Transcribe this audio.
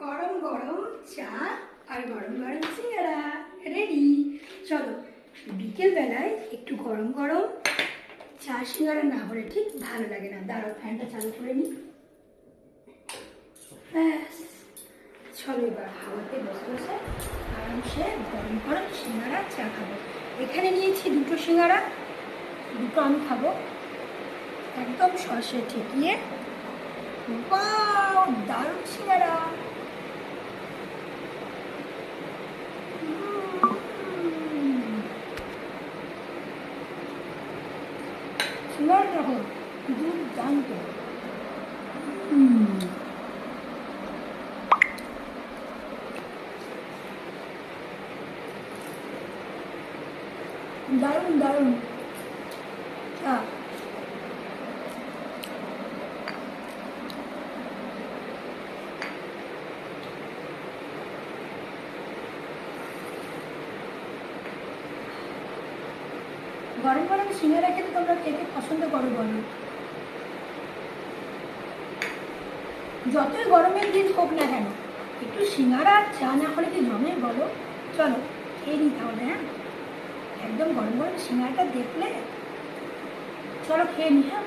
গরম গরম চা আর গরম গরম সিঙ্গারা রেডি। চলো, বিকেল বেলায় একটু গরম গরম চা সিঙ্গারা না হলে ঠিক ভালো লাগে না। দাঁড়াও, ফ্যানটা চালু করে নিই। ব্যাস, চলো এবার হাওয়াতে বসে বসে আরামসে গরম গরম সিঙ্গারা চা খাবো। এখানে নিয়েছি দুটো সিঙ্গারা, দুটো আমি খাবো একদম সসে ঠেকিয়ে। ওয়াও, দারুণ সিঙ্গারা। সিঙ্গারা দেখো, দুর্দান্ত। দারুণ দারুণ। গরম গরম সিঙ্গারা খেতে তোমরা কে কে পছন্দ করো বলো? যতই গরমের দিন হোক না কেন, একটু সিঙ্গারা আর চা না হলে কি জমে বলো? চলো খেয়ে নিই তাহলে। হ্যাঁ, একদম গরম গরম সিঙ্গারাটা দেখলে চলো খেয়ে নিই। হ্যাঁ।